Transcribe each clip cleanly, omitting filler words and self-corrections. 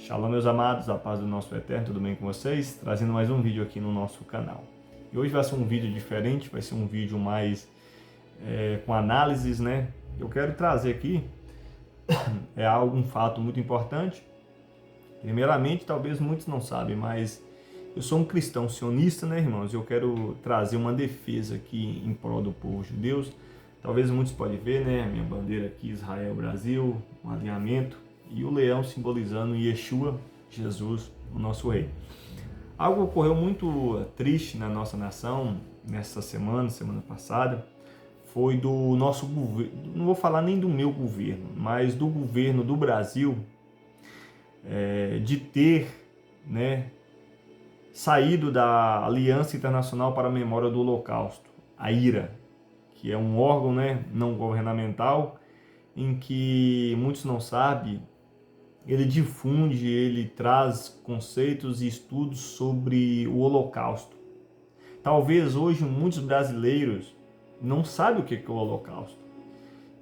Shalom, meus amados, a paz do nosso Eterno, tudo bem com vocês? Trazendo mais um vídeo aqui no nosso canal. E hoje vai ser um vídeo diferente, vai ser um vídeo mais com análises, né? Eu quero trazer aqui um fato muito importante. Primeiramente, talvez muitos não sabem, mas eu sou um cristão sionista, né, irmãos? Eu quero trazer uma defesa aqui em prol do povo judeu. Talvez muitos podem ver, né? A minha bandeira aqui, Israel, Brasil, um alinhamento. E o leão simbolizando Yeshua, Jesus, o nosso rei. Algo ocorreu muito triste na nossa nação nessa semana passada, foi do nosso governo, não vou falar nem do meu governo, mas do governo do Brasil, de ter, né, saído da Aliança Internacional para a Memória do Holocausto, a IRA, que é um órgão, né, não governamental, em que muitos não sabem, ele difunde, ele traz conceitos e estudos sobre o Holocausto. Talvez hoje muitos brasileiros não sabem o que é o Holocausto,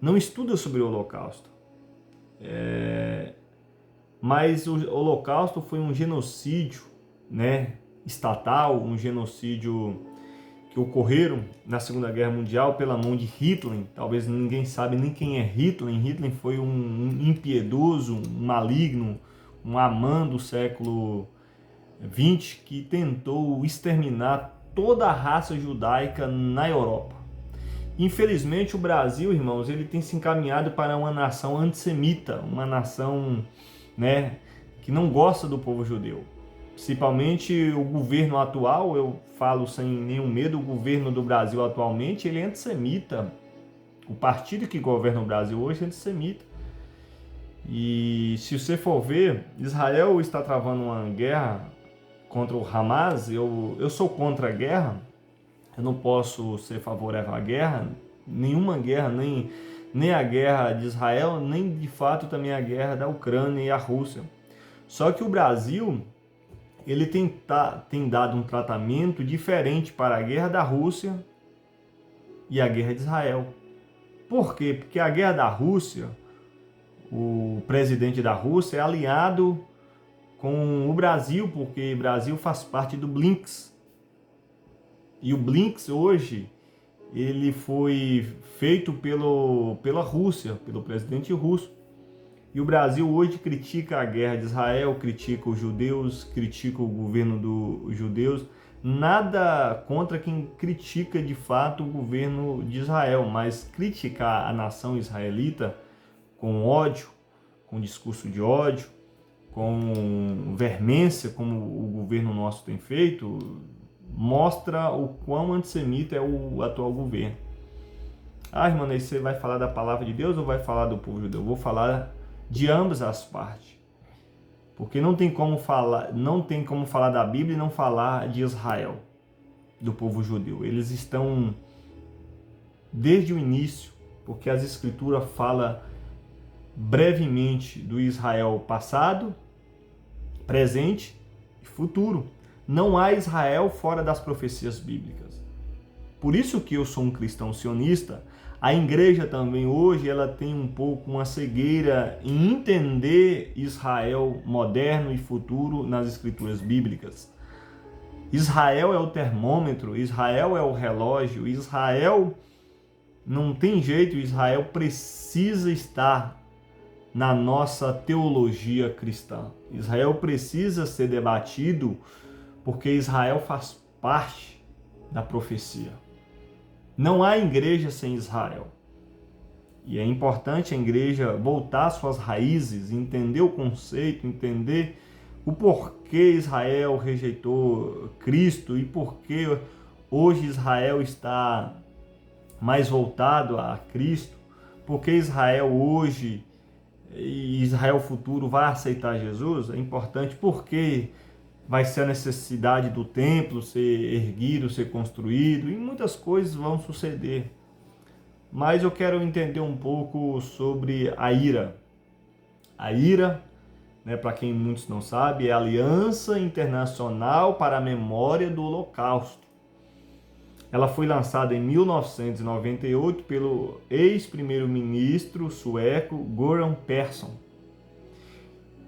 não estudam sobre o Holocausto. Mas o Holocausto foi um genocídio, né, estatal, um genocídio que ocorreram na Segunda Guerra Mundial pela mão de Hitler. Talvez ninguém sabe nem quem é Hitler. Hitler foi um impiedoso, um maligno, um Amã do século XX que tentou exterminar toda a raça judaica na Europa. Infelizmente o Brasil, irmãos, ele tem se encaminhado para uma nação antissemita, uma nação, né, que não gosta do povo judeu. Principalmente o governo atual, eu falo sem nenhum medo, o governo do Brasil atualmente, ele é antissemita. O partido que governa o Brasil hoje é antissemita. E se você for ver, Israel está travando uma guerra contra o Hamas. Eu sou contra a guerra, eu não posso ser favorável à guerra, nenhuma guerra, nem a guerra de Israel, nem de fato também a guerra da Ucrânia e a Rússia. Só que o Brasil, ele tem dado um tratamento diferente para a guerra da Rússia e a guerra de Israel. Por quê? Porque a guerra da Rússia, o presidente da Rússia é aliado com o Brasil, porque o Brasil faz parte do BRICS. E o BRICS hoje, ele foi feito pela Rússia, pelo presidente russo. E o Brasil hoje critica a guerra de Israel, critica os judeus, critica o governo dos judeus. Nada contra quem critica de fato o governo de Israel, mas criticar a nação israelita com ódio, com discurso de ódio, com veemência, como o governo nosso tem feito, mostra o quão antissemita é o atual governo. Irmão, aí você vai falar da palavra de Deus ou vai falar do povo judeu? Eu vou falar de ambas as partes, porque não tem como falar da Bíblia e não falar de Israel, do povo judeu. Eles estão desde o início, porque as escrituras falam brevemente do Israel passado, presente e futuro. Não há Israel fora das profecias bíblicas. Por isso que eu sou um cristão sionista. A igreja também hoje ela tem um pouco uma cegueira em entender Israel moderno e futuro nas escrituras bíblicas. Israel é o termômetro, Israel é o relógio, Israel não tem jeito, Israel precisa estar na nossa teologia cristã. Israel precisa ser debatido porque Israel faz parte da profecia. Não há igreja sem Israel. E é importante a igreja voltar às suas raízes, entender o conceito, entender o porquê Israel rejeitou Cristo e porquê hoje Israel está mais voltado a Cristo, porque Israel hoje e Israel futuro vai aceitar Jesus. É importante porque vai ser a necessidade do templo ser erguido, ser construído, e muitas coisas vão suceder. Mas eu quero entender um pouco sobre a IRA. A IRA, né, para quem muitos não sabem, é a Aliança Internacional para a Memória do Holocausto. Ela foi lançada em 1998 pelo ex-primeiro-ministro sueco Göran Persson.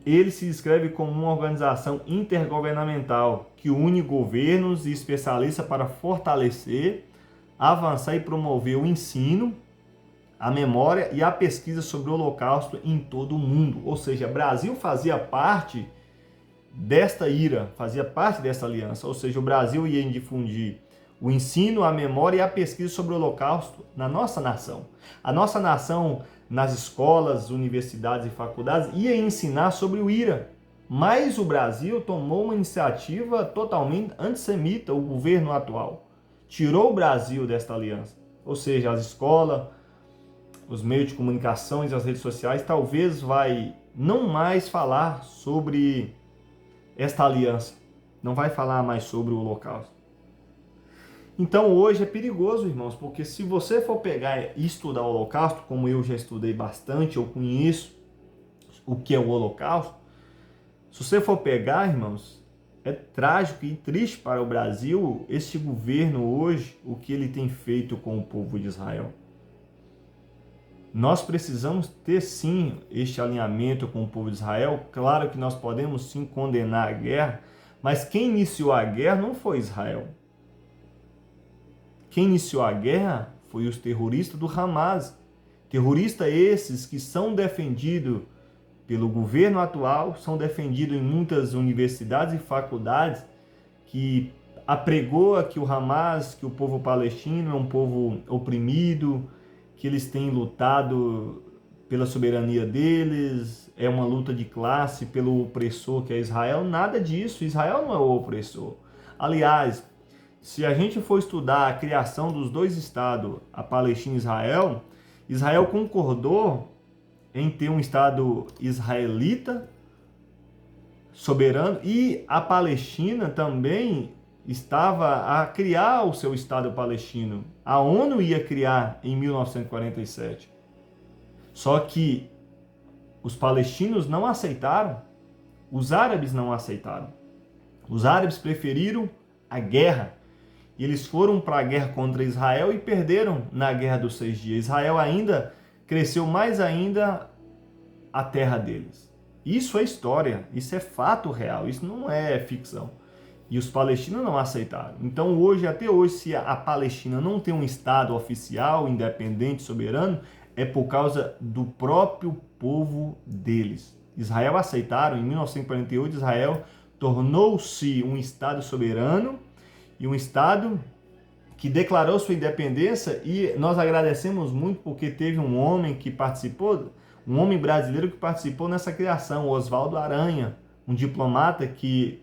ele se descreve como uma organização intergovernamental que une governos e especialistas para fortalecer, avançar e promover o ensino, a memória e a pesquisa sobre o Holocausto em todo o mundo. Ou seja, o Brasil fazia parte desta IRA, fazia parte dessa aliança. Ou seja, o Brasil ia difundir o ensino, a memória e a pesquisa sobre o Holocausto na nossa nação. A nossa nação, nas escolas, universidades e faculdades, ia ensinar sobre o IRA. Mas o Brasil tomou uma iniciativa totalmente antissemita, o governo atual. Tirou o Brasil desta aliança. Ou seja, as escolas, os meios de comunicação e as redes sociais talvez vai não mais falar sobre esta aliança. Não vai falar mais sobre o Holocausto. Então hoje é perigoso, irmãos, porque se você for pegar e estudar o Holocausto, como eu já estudei bastante, eu conheço o que é o Holocausto, se você for pegar, irmãos, é trágico e triste para o Brasil este governo hoje, o que ele tem feito com o povo de Israel. Nós precisamos ter sim este alinhamento com o povo de Israel. Claro que nós podemos sim condenar a guerra, mas quem iniciou a guerra não foi Israel. Quem iniciou a guerra foi os terroristas do Hamas. Terroristas esses que são defendidos pelo governo atual, são defendidos em muitas universidades e faculdades, que apregoa que o Hamas, que o povo palestino é um povo oprimido, que eles têm lutado pela soberania deles, é uma luta de classe pelo opressor que é Israel. Nada disso, Israel não é o opressor. Aliás, se a gente for estudar a criação dos dois estados, a Palestina e Israel, Israel concordou em ter um estado israelita soberano e a Palestina também estava a criar o seu estado palestino. A ONU ia criar em 1947. Só que os palestinos não aceitaram, os árabes não aceitaram. Os árabes preferiram a guerra. E eles foram para a guerra contra Israel e perderam na Guerra dos 6 Dias. Israel ainda cresceu mais ainda a terra deles. Isso é história, isso é fato real, isso não é ficção. E os palestinos não aceitaram. Então hoje, até hoje, se a Palestina não tem um estado oficial, independente, soberano, é por causa do próprio povo deles. Israel aceitaram, em 1948, Israel tornou-se um estado soberano e um estado que declarou sua independência, e nós agradecemos muito porque teve um homem que participou, um homem brasileiro que participou nessa criação, Oswaldo Aranha, um diplomata que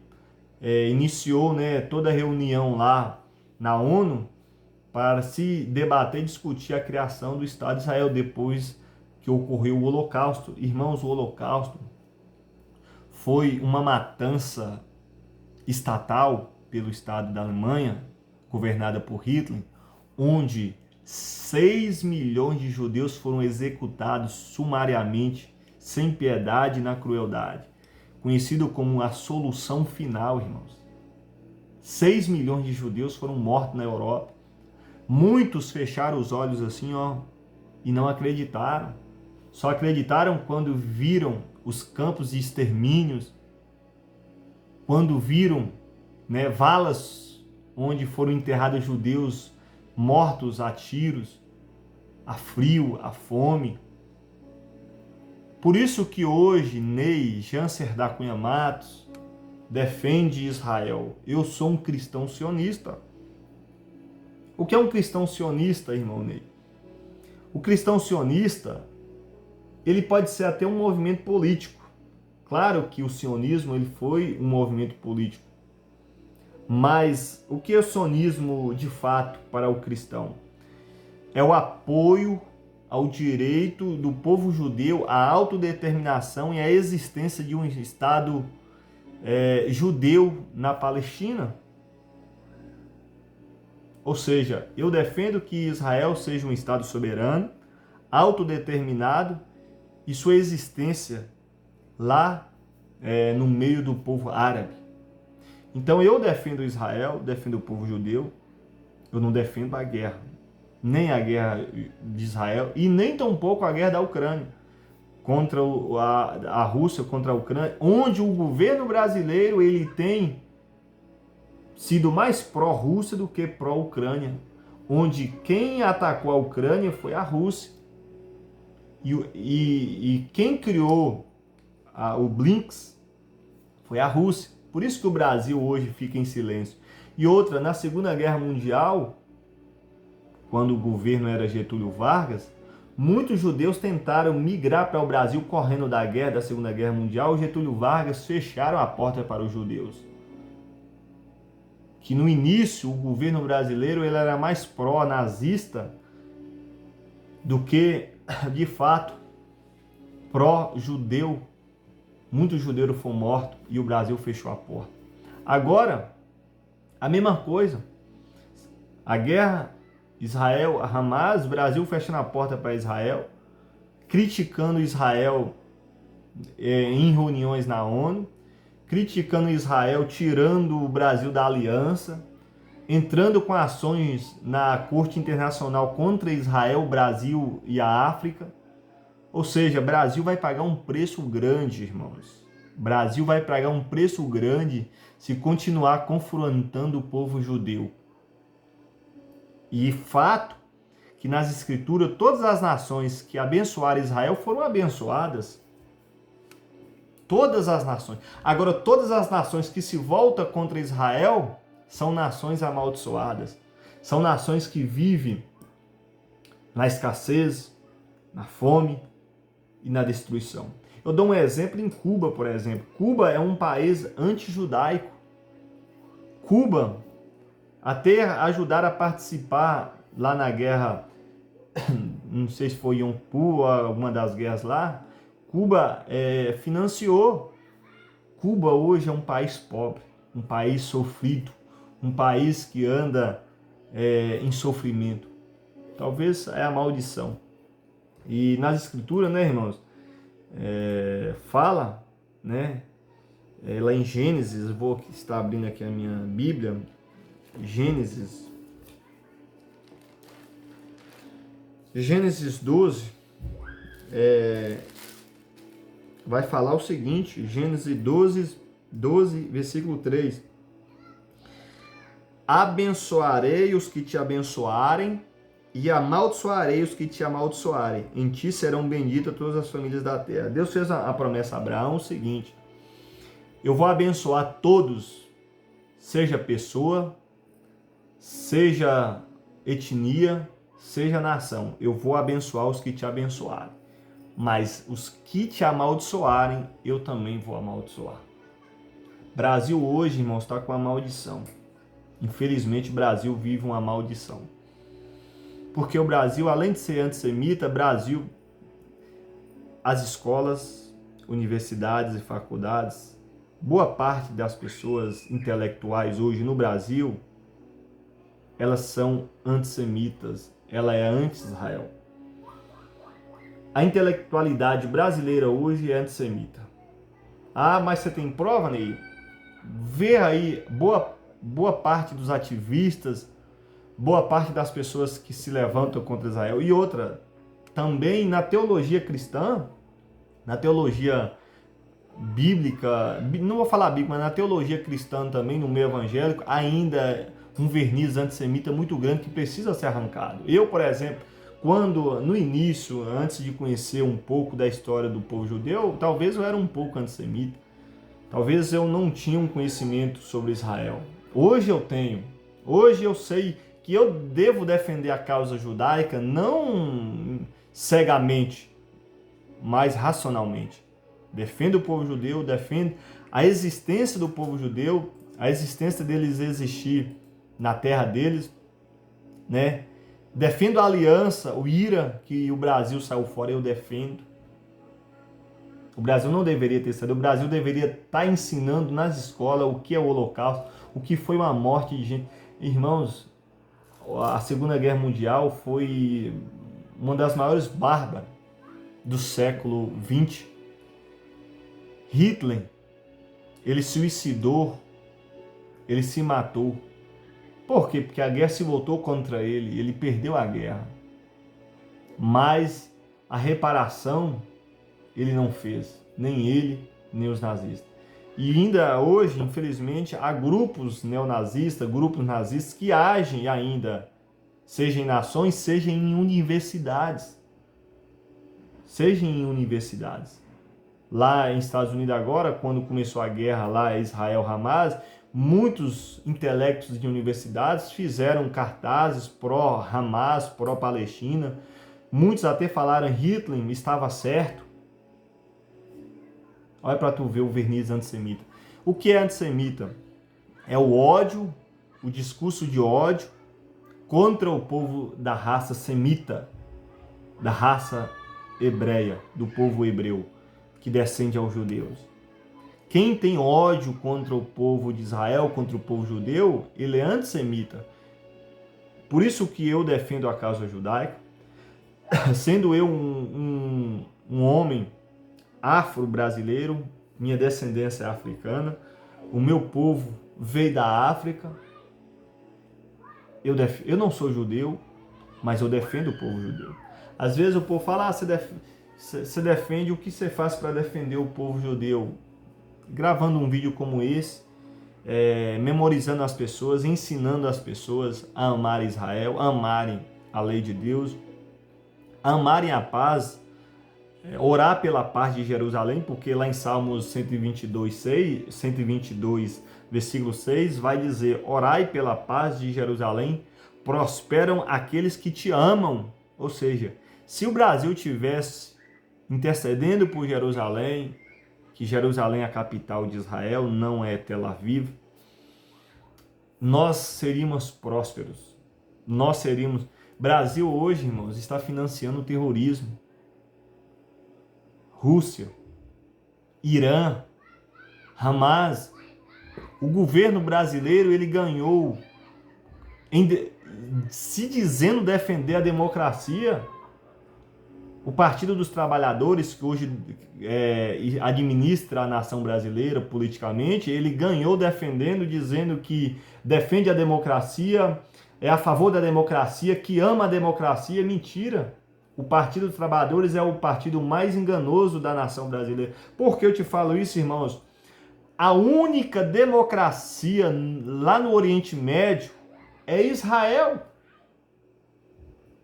iniciou, toda a reunião lá na ONU para se debater e discutir a criação do Estado de Israel depois que ocorreu o Holocausto. Irmãos, o Holocausto foi uma matança estatal pelo Estado da Alemanha, governada por Hitler, onde 6 milhões de judeus foram executados sumariamente, sem piedade e na crueldade. Conhecido como a solução final, irmãos. 6 milhões de judeus foram mortos na Europa. Muitos fecharam os olhos assim, e não acreditaram. Só acreditaram quando viram os campos de extermínios, quando viram valas onde foram enterrados judeus mortos a tiros, a frio, a fome. Por isso que hoje Ney Janser da Cunha Matos defende Israel. Eu sou um cristão sionista. O que é um cristão sionista, irmão Ney? O cristão sionista, ele pode ser até um movimento político. Claro que o sionismo ele foi um movimento político. Mas o que é o sionismo de fato para o cristão? É o apoio ao direito do povo judeu à autodeterminação e à existência de um Estado judeu na Palestina. Ou seja, eu defendo que Israel seja um Estado soberano, autodeterminado e sua existência lá no meio do povo árabe. Então eu defendo Israel, defendo o povo judeu, eu não defendo a guerra. Nem a guerra de Israel e nem tampouco a guerra da Ucrânia. contra a Rússia, contra a Ucrânia, onde o governo brasileiro ele tem sido mais pró-Rússia do que pró-Ucrânia, onde quem atacou a Ucrânia foi a Rússia. E quem criou o Blinks foi a Rússia. Por isso que o Brasil hoje fica em silêncio. E outra, na Segunda Guerra Mundial, quando o governo era Getúlio Vargas, muitos judeus tentaram migrar para o Brasil correndo da guerra, da Segunda Guerra Mundial. Getúlio Vargas fecharam a porta para os judeus. Que no início o governo brasileiro ele era mais pró-nazista do que, de fato, pró-judeu. Muitos judeus foram mortos e o Brasil fechou a porta. Agora, a mesma coisa. A guerra Israel, Hamas, Brasil fechando a porta para Israel, criticando Israel em reuniões na ONU, criticando Israel, tirando o Brasil da aliança, entrando com ações na Corte Internacional contra Israel, Brasil e a África. Ou seja, Brasil vai pagar um preço grande, irmãos. Brasil vai pagar um preço grande se continuar confrontando o povo judeu. E fato que nas Escrituras todas as nações que abençoaram Israel foram abençoadas. Todas as nações. Agora, todas as nações que se voltam contra Israel são nações amaldiçoadas. São nações que vivem na escassez, na fome e na destruição. Eu dou um exemplo em Cuba, por exemplo. Cuba é um país antijudaico. Cuba, até ajudar a participar lá na guerra, não sei se foi Yom Kippur ou alguma das guerras lá, Cuba financiou. Cuba hoje é um país pobre, um país sofrido, um país que anda em sofrimento. Talvez é a maldição. E nas Escrituras, né, irmãos, fala, né, lá em Gênesis, eu vou estar abrindo aqui a minha Bíblia, Gênesis 12, vai falar o seguinte, Gênesis 12, versículo 3. Abençoarei os que te abençoarem e amaldiçoarei os que te amaldiçoarem. Em ti serão benditas todas as famílias da terra. Deus fez a promessa a Abraão o seguinte: eu vou abençoar todos, seja pessoa, seja etnia, seja nação. Eu vou abençoar os que te abençoarem. Mas os que te amaldiçoarem, eu também vou amaldiçoar. Brasil hoje, irmãos, está com uma maldição. Infelizmente, o Brasil vive uma maldição. Porque o Brasil, além de ser antissemita, Brasil, as escolas, universidades e faculdades, boa parte das pessoas intelectuais hoje no Brasil, elas são antissemitas, ela é anti-Israel. A intelectualidade brasileira hoje é antissemita. Ah, mas você tem prova, Ney? Vê aí, boa parte dos ativistas, boa parte das pessoas que se levantam contra Israel. E outra, também na teologia cristã, na teologia bíblica, não vou falar bíblica, mas na teologia cristã também, no meio evangélico, ainda um verniz antissemita muito grande que precisa ser arrancado. Eu, por exemplo, quando no início, antes de conhecer um pouco da história do povo judeu, talvez eu era um pouco antissemita. Talvez eu não tinha um conhecimento sobre Israel. Hoje eu tenho. Hoje eu sei que eu devo defender a causa judaica não cegamente, mas racionalmente. Defendo o povo judeu, defendo a existência do povo judeu, a existência deles existir na terra deles, né? Defendo a aliança, o IRA, que o Brasil saiu fora, eu defendo. O Brasil não deveria ter saído, o Brasil deveria estar ensinando nas escolas o que é o Holocausto, o que foi uma morte de gente. Irmãos, a Segunda Guerra Mundial foi uma das maiores bárbaras do século XX. Hitler, ele se suicidou, ele se matou. Por quê? Porque a guerra se voltou contra ele, ele perdeu a guerra. Mas a reparação, ele não fez, nem ele, nem os nazistas. E ainda hoje, infelizmente, há grupos neonazistas, grupos nazistas que agem ainda, seja em nações, seja em universidades. Seja em universidades. Lá nos Estados Unidos agora, quando começou a guerra lá, Israel-Hamas, muitos intelectos de universidades fizeram cartazes pró-Hamas, pró-Palestina. Muitos até falaram que Hitler estava certo. Olha para tu ver o verniz antissemita. O que é antissemita? É o ódio, o discurso de ódio contra o povo da raça semita, da raça hebreia, do povo hebreu, que descende aos judeus. Quem tem ódio contra o povo de Israel, contra o povo judeu, ele é antissemita. Por isso que eu defendo a causa judaica, sendo eu um homem afro-brasileiro, minha descendência é africana, o meu povo veio da África, eu não sou judeu, mas eu defendo o povo judeu. Às vezes o povo fala, você defende, o que você faz para defender o povo judeu? Gravando um vídeo como esse, memorizando as pessoas, ensinando as pessoas a amar Israel, a amarem a lei de Deus, a amarem a paz, orar pela paz de Jerusalém, porque lá em Salmos 122, versículo 6, vai dizer, orai pela paz de Jerusalém, prosperam aqueles que te amam. Ou seja, se o Brasil tivesse intercedendo por Jerusalém, que Jerusalém é a capital de Israel, não é Tel Aviv, nós seríamos prósperos. Nós seríamos... Brasil hoje, irmãos, está financiando o terrorismo. Rússia, Irã, Hamas. O governo brasileiro, ele ganhou, se dizendo defender a democracia. O Partido dos Trabalhadores, que hoje administra a nação brasileira politicamente, ele ganhou defendendo, dizendo que defende a democracia, é a favor da democracia, que ama a democracia. Mentira! O Partido dos Trabalhadores é o partido mais enganoso da nação brasileira. Por que eu te falo isso, irmãos? A única democracia lá no Oriente Médio é Israel.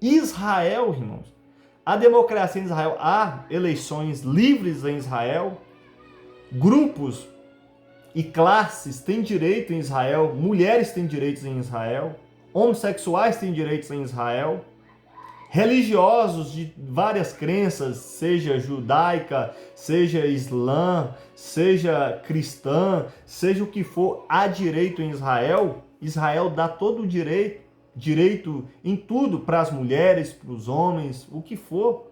Israel, irmãos. A democracia em Israel, há eleições livres em Israel, grupos e classes têm direito em Israel, mulheres têm direitos em Israel, homossexuais têm direitos em Israel, religiosos de várias crenças, seja judaica, seja islã, seja cristã, seja o que for, há direito em Israel. Israel dá todo o direito em tudo para as mulheres, para os homens, o que for.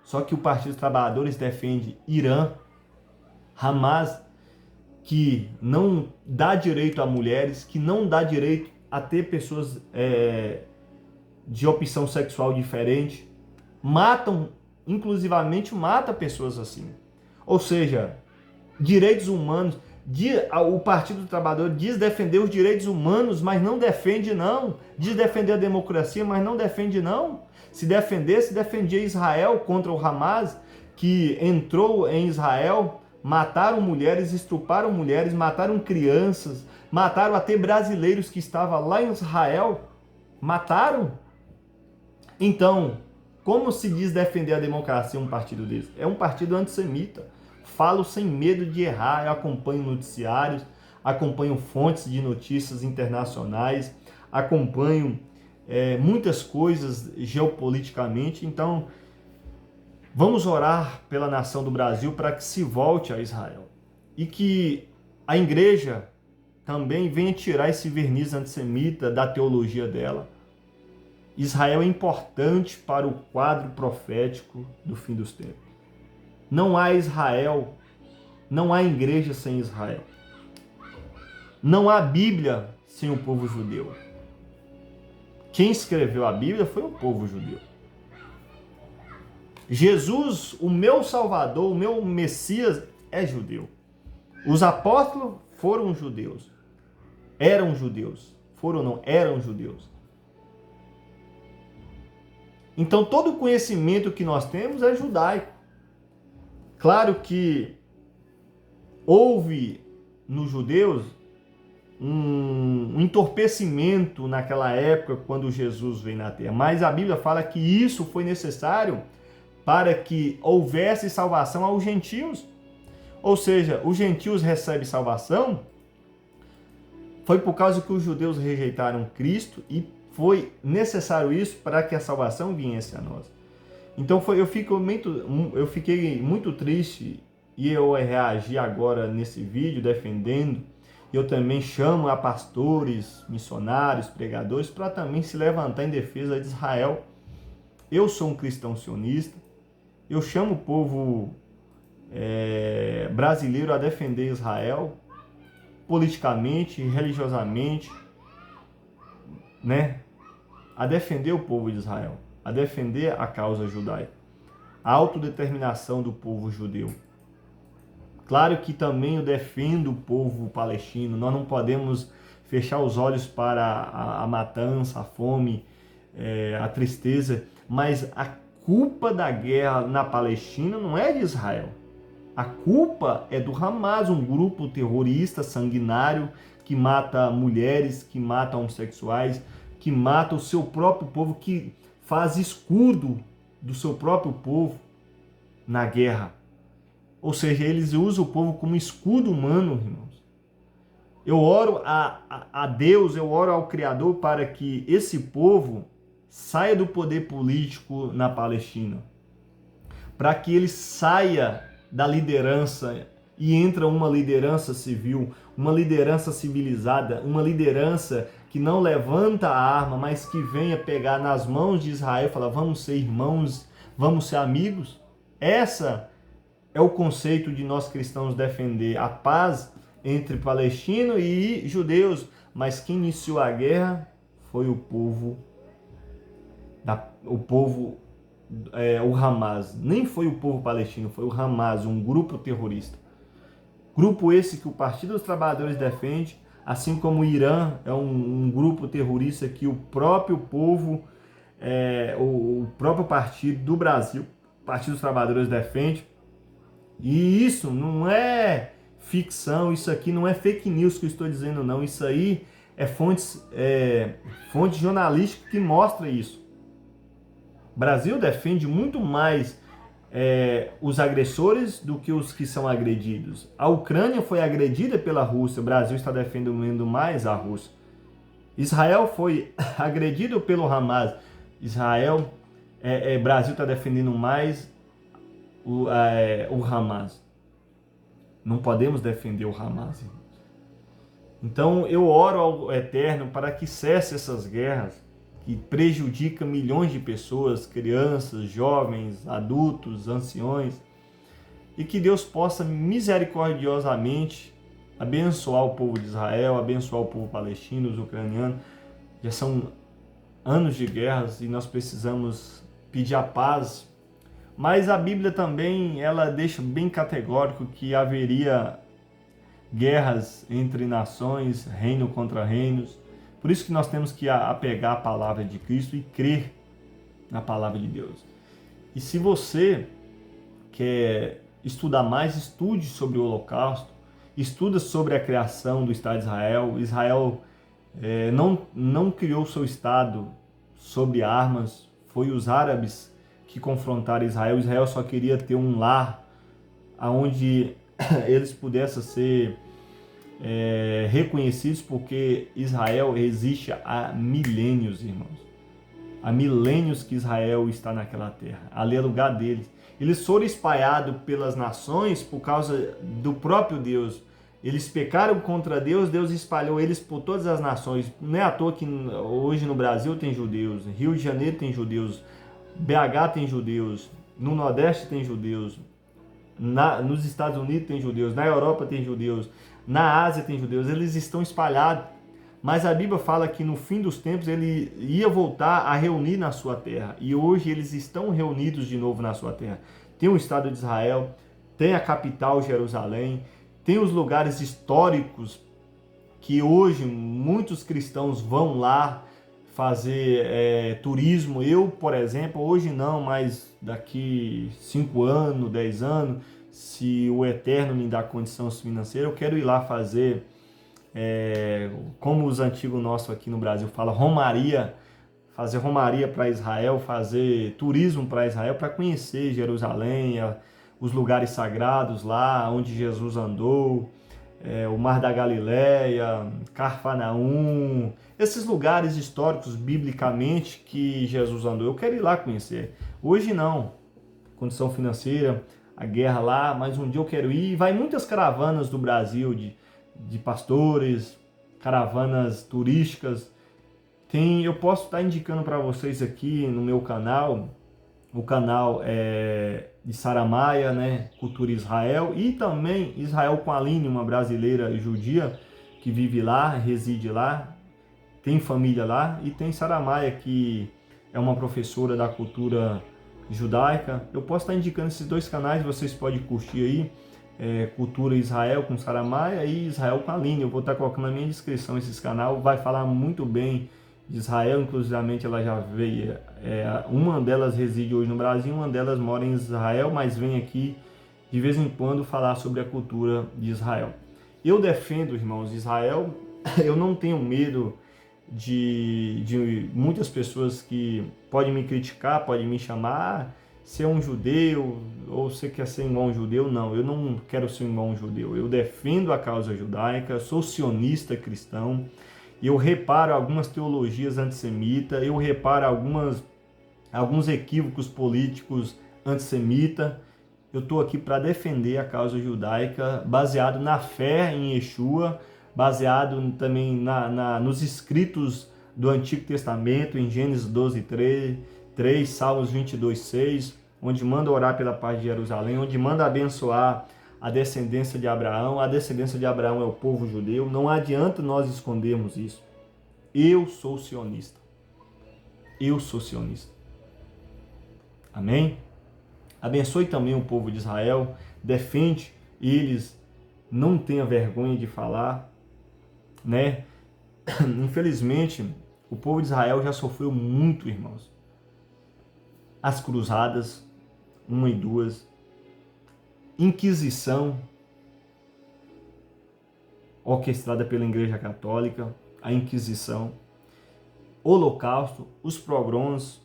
Só que o Partido dos Trabalhadores defende Irã, Hamas, que não dá direito a mulheres, que não dá direito a ter pessoas de opção sexual diferente, inclusivamente mata pessoas assim. Ou seja, direitos humanos, o Partido do Trabalhador diz defender os direitos humanos, mas não defende não. Diz defender a democracia, mas não defende não. Se defendia Israel contra o Hamas, que entrou em Israel, mataram mulheres, estupraram mulheres, mataram crianças, mataram até brasileiros que estavam lá em Israel, mataram. Então, como se diz defender a democracia um partido desse? É um partido antissemita. Falo sem medo de errar, eu acompanho noticiários, acompanho fontes de notícias internacionais, acompanho muitas coisas geopoliticamente. Então, vamos orar pela nação do Brasil para que se volte a Israel. E que a igreja também venha tirar esse verniz antissemita da teologia dela. Israel é importante para o quadro profético do fim dos tempos. Não há Israel, não há igreja sem Israel. Não há Bíblia sem o povo judeu. Quem escreveu a Bíblia foi o povo judeu. Jesus, o meu Salvador, o meu Messias, é judeu. Os apóstolos foram judeus. Eram judeus. Foram não, eram judeus. Então todo o conhecimento que nós temos é judaico. Claro que houve nos judeus um entorpecimento naquela época quando Jesus veio na terra, mas a Bíblia fala que isso foi necessário para que houvesse salvação aos gentios. Ou seja, os gentios recebem salvação, foi por causa que os judeus rejeitaram Cristo e foi necessário isso para que a salvação viesse a nós. Então eu fiquei muito triste e eu reagi agora nesse vídeo defendendo. Eu também chamo a pastores, missionários, pregadores para também se levantar em defesa de Israel. Eu sou um cristão sionista. Eu chamo o povo brasileiro a defender Israel politicamente, religiosamente, né? A defender o povo de Israel, a defender a causa judaica, a autodeterminação do povo judeu. Claro que também eu defendo o povo palestino. Nós não podemos fechar os olhos para a matança, a fome, a tristeza, mas a culpa da guerra na Palestina não é de Israel. A culpa é do Hamas, um grupo terrorista sanguinário que mata mulheres, que mata homossexuais, que mata o seu próprio povo, que faz escudo do seu próprio povo na guerra. Ou seja, eles usam o povo como escudo humano, irmãos. Eu oro a Deus, eu oro ao Criador para que esse povo saia do poder político na Palestina. Para que ele saia da liderança e entre uma liderança civil, uma liderança civilizada, uma liderança que não levanta a arma, mas que venha pegar nas mãos de Israel e falar, vamos ser irmãos, vamos ser amigos. Essa é o conceito de nós cristãos defender a paz entre palestinos e judeus, mas quem iniciou a guerra foi o Hamas. Nem foi o povo palestino, foi o Hamas, um grupo terrorista. Grupo esse que o Partido dos Trabalhadores defende, assim como o Irã é um grupo terrorista que o próprio povo, o próprio partido do Brasil, Partido dos Trabalhadores defende. E isso não é ficção, isso aqui não é fake news que eu estou dizendo, não. Isso aí é fonte jornalística que mostra isso. O Brasil defende muito mais os agressores do que os que são agredidos. A Ucrânia foi agredida pela Rússia, o Brasil está defendendo mais a Rússia. Israel foi agredido pelo Hamas. Brasil está defendendo mais o Hamas. Não podemos defender o Hamas. Então eu oro ao Eterno para que cesse essas guerras que prejudicam milhões de pessoas, crianças, jovens, adultos, anciões, e que Deus possa misericordiosamente abençoar o povo de Israel, abençoar o povo palestino, os ucranianos. Já são anos de guerras e nós precisamos pedir a paz. Mas a Bíblia também, ela deixa bem categórico que haveria guerras entre nações, reino contra reinos. Por isso que nós temos que apegar a palavra de Cristo e crer na palavra de Deus. E se você quer estudar mais, estude sobre o Holocausto, estuda sobre a criação do Estado de Israel. Israel não criou seu Estado sobre armas, foi os árabes que confrontaram Israel. Israel só queria ter um lar onde eles pudessem ser reconhecidos, porque Israel existe há milênios, irmãos. Há milênios que Israel está naquela terra. Ali é lugar deles. Eles foram espalhados pelas nações por causa do próprio Deus. Eles pecaram contra Deus, Deus espalhou eles por todas as nações. Não é à toa que hoje no Brasil tem judeus, Rio de Janeiro tem judeus, BH tem judeus, no Nordeste tem judeus, nos Estados Unidos tem judeus, na Europa tem judeus, na Ásia tem judeus. Eles estão espalhados. Mas a Bíblia fala que no fim dos tempos ele ia voltar a reunir na sua terra. E hoje eles estão reunidos de novo na sua terra. Tem o Estado de Israel, tem a capital Jerusalém, tem os lugares históricos que hoje muitos cristãos vão lá fazer turismo. Eu, por exemplo, hoje não, mas daqui 5 anos, 10 anos, se o Eterno me dá condição financeira, eu quero ir lá fazer, como os antigos nossos aqui no Brasil falam, romaria, fazer romaria para Israel, fazer turismo para Israel, para conhecer Jerusalém, os lugares sagrados lá, onde Jesus andou, o Mar da Galileia, Carfanaum, esses lugares históricos, biblicamente, que Jesus andou. Eu quero ir lá conhecer. Hoje não, condição financeira, a guerra lá, mas um dia eu quero ir. Vai muitas caravanas do Brasil, de pastores, caravanas turísticas. Eu posso estar indicando para vocês aqui no meu canal, o canal de Sara Maia, né, Cultura Israel, e também Israel com a Aline, uma brasileira judia que vive lá, reside lá, tem família lá, e tem Sara Maia, que é uma professora da cultura judaica. Eu posso estar indicando esses dois canais, vocês podem curtir aí, Cultura Israel com Sara Maia e Israel com a Aline. Eu vou estar colocando na minha descrição esses canais, vai falar muito bem de Israel, inclusivamente ela já veio, uma delas reside hoje no Brasil, uma delas mora em Israel, mas vem aqui de vez em quando falar sobre a cultura de Israel. Eu defendo, irmãos, Israel, eu não tenho medo de muitas pessoas que podem me criticar, podem me chamar, ser um judeu, ou você quer ser igual um judeu. Não, eu não quero ser igual um judeu, eu defendo a causa judaica, sou sionista cristão, eu reparo algumas teologias antissemitas, eu reparo alguns equívocos políticos antissemitas. Eu estou aqui para defender a causa judaica, baseado na fé em Yeshua, baseado também nos escritos do Antigo Testamento, em Gênesis 12, 3, Salmos 22, 6, onde manda orar pela paz de Jerusalém, onde manda abençoar a descendência de Abraão. A descendência de Abraão é o povo judeu. Não adianta nós escondermos isso. Eu sou sionista. Eu sou sionista. Amém? Abençoe também o povo de Israel. Defende eles. Não tenha vergonha de falar, né? Infelizmente, o povo de Israel já sofreu muito, irmãos. As cruzadas, 1 e 2, Inquisição, orquestrada pela Igreja Católica, a Inquisição, Holocausto, os pogroms,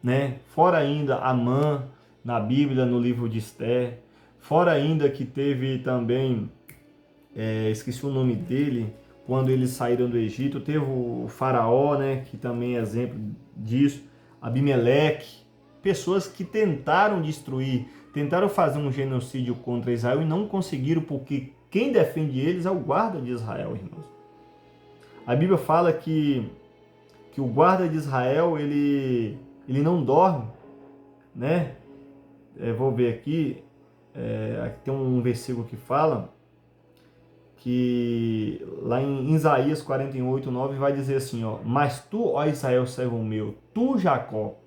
né? Fora ainda Amã na Bíblia, no livro de Esther, fora ainda que teve também, esqueci o nome dele, quando eles saíram do Egito, teve o faraó, né? Que também é exemplo disso, Abimeleque, pessoas que tentaram destruir, tentaram fazer um genocídio contra Israel e não conseguiram, porque quem defende eles é o guarda de Israel, irmãos. A Bíblia fala que o guarda de Israel, ele não dorme, né? Vou ver aqui, aqui tem um versículo que fala, que lá em Isaías 48, 9 vai dizer assim, ó: mas tu, ó Israel, servo meu, tu, Jacó,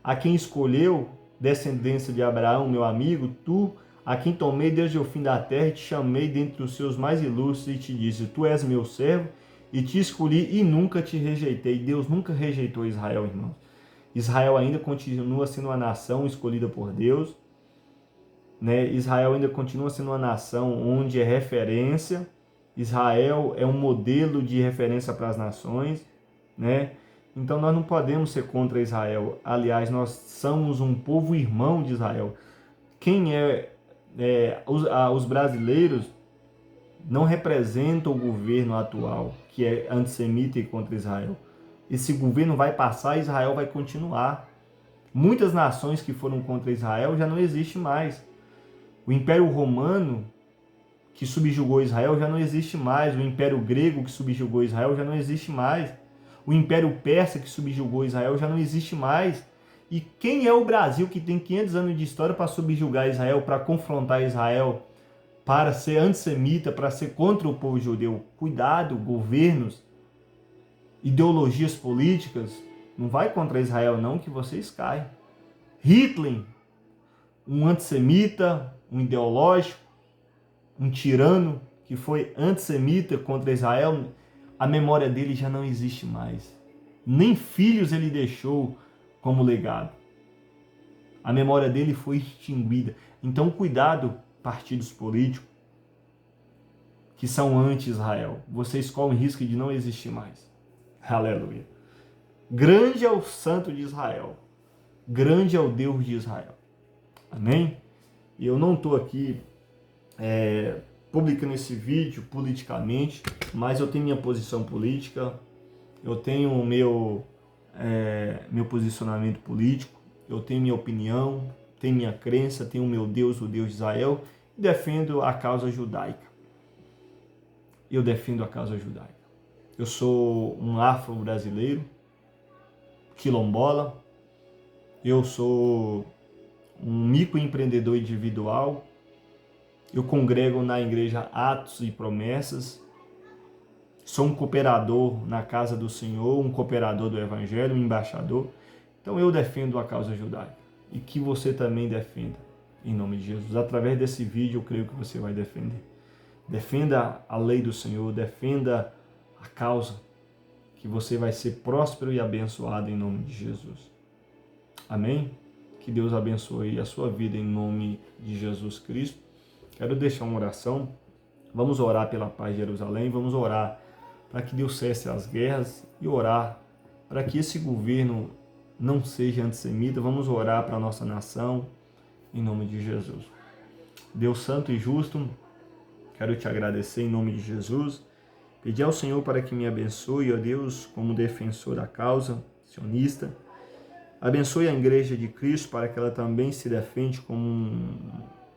a quem escolheu, descendência de Abraão, meu amigo, tu, a quem tomei desde o fim da terra e te chamei dentre os seus mais ilustres e te disse, tu és meu servo e te escolhi e nunca te rejeitei. Deus nunca rejeitou Israel, irmãos. Israel ainda continua sendo uma nação escolhida por Deus, né? Israel ainda continua sendo uma nação onde é referência. Israel é um modelo de referência para as nações, né? Então nós não podemos ser contra Israel. Aliás, nós somos um povo irmão de Israel. Quem os brasileiros não representam o governo atual, que é antissemita e contra Israel. Esse governo vai passar e Israel vai continuar. Muitas nações que foram contra Israel já não existem mais. O Império Romano, que subjugou Israel, já não existe mais. O Império Grego, que subjugou Israel, já não existe mais. O Império Persa, que subjugou Israel, já não existe mais. E quem é o Brasil, que tem 500 anos de história, para subjugar Israel, para confrontar Israel, para ser antissemita, para ser contra o povo judeu? Cuidado, governos, ideologias políticas, não vai contra Israel não, que vocês caem. Hitler, um antissemita, um ideológico, um tirano que foi antissemita contra Israel, a memória dele já não existe mais. Nem filhos ele deixou como legado. A memória dele foi extinguida. Então, cuidado, partidos políticos que são anti-Israel. Vocês correm risco de não existir mais. Aleluia. Grande é o Santo de Israel. Grande é o Deus de Israel. Amém? E eu não estou aqui publicando esse vídeo politicamente, mas eu tenho minha posição política, eu tenho o meu posicionamento político, eu tenho minha opinião, tenho minha crença, tenho o meu Deus, o Deus de Israel, e defendo a causa judaica. Eu defendo a causa judaica. Eu sou um afro-brasileiro, quilombola, eu sou um microempreendedor individual, eu congrego na igreja Atos e Promessas, sou um cooperador na casa do Senhor, um cooperador do Evangelho, um embaixador. Então eu defendo a causa judaica e que você também defenda, em nome de Jesus. Através desse vídeo eu creio que você vai defender. Defenda a lei do Senhor, defenda a causa, que você vai ser próspero e abençoado em nome de Jesus. Amém? Que Deus abençoe a sua vida em nome de Jesus Cristo. Quero deixar uma oração. Vamos orar pela paz de Jerusalém, vamos orar para que Deus cesse as guerras e orar para que esse governo não seja antissemita. Vamos orar para a nossa nação em nome de Jesus. Deus santo e justo, quero te agradecer em nome de Jesus. Pedir ao Senhor para que me abençoe, ó Deus, como defensor da causa sionista. Abençoe a igreja de Cristo para que ela também se defenda como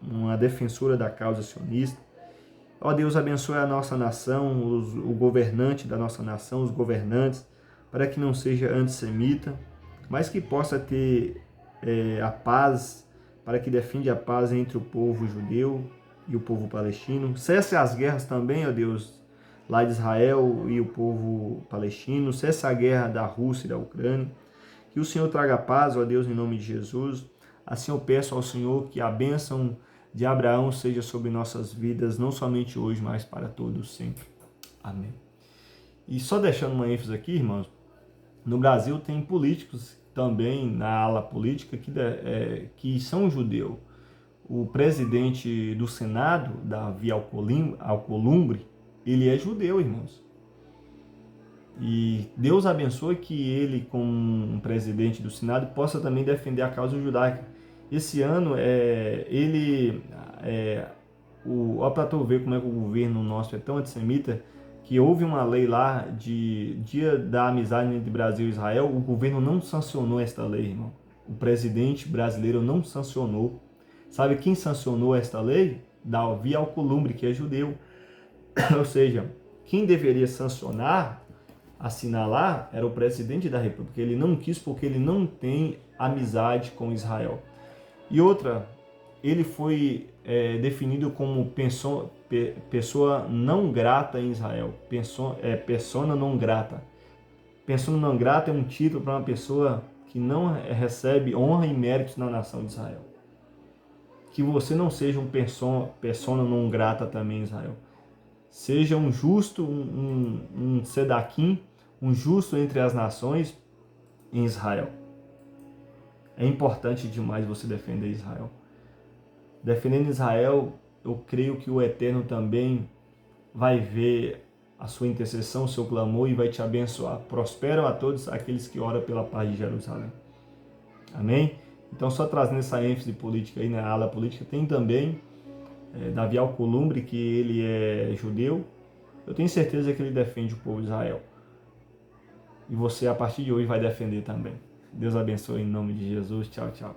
uma defensora da causa sionista. Ó Deus, abençoe a nossa nação, o governante da nossa nação, os governantes, para que não seja antissemita, mas que possa ter a paz, para que defenda a paz entre o povo judeu e o povo palestino. Cesse as guerras também, ó Deus, lá de Israel e o povo palestino. Cesse a guerra da Rússia e da Ucrânia. Que o Senhor traga paz, ó Deus, em nome de Jesus. Assim eu peço ao Senhor que a bênção de Abraão seja sobre nossas vidas, não somente hoje, mas para todos sempre. Amém. E só deixando uma ênfase aqui, irmãos, no Brasil tem políticos também na ala política que são judeus. O presidente do Senado, Davi Alcolumbre, ele é judeu, irmãos. E Deus abençoe que ele, como um presidente do Senado, possa também defender a causa judaica. Esse ano, ó, para tu ver como é que o governo nosso é tão antissemita, que houve uma lei lá de Dia da Amizade entre Brasil e Israel, o governo não sancionou esta lei, irmão. O presidente brasileiro não sancionou. Sabe quem sancionou esta lei? Davi Alcolumbre, que é judeu. Ou seja, quem deveria sancionar, assinalar, era o presidente da República. Ele não quis porque ele não tem amizade com Israel. E outra, ele foi definido como pessoa não grata em Israel. Persona non grata. Persona non grata é um título para uma pessoa que não recebe honra e méritos na nação de Israel. Que você não seja um persona non grata também em Israel. Seja um justo, um sedaquim, um justo entre as nações em Israel. É importante demais você defender Israel. Defendendo Israel, eu creio que o Eterno também vai ver a sua intercessão, o seu clamor e vai te abençoar. Prosperam a todos aqueles que oram pela paz de Jerusalém. Amém? Então, só trazendo essa ênfase política aí na ala política, tem também Davi Alcolumbre, que ele é judeu. Eu tenho certeza que ele defende o povo de Israel. E você, a partir de hoje, vai defender também. Deus abençoe em nome de Jesus. Tchau, tchau.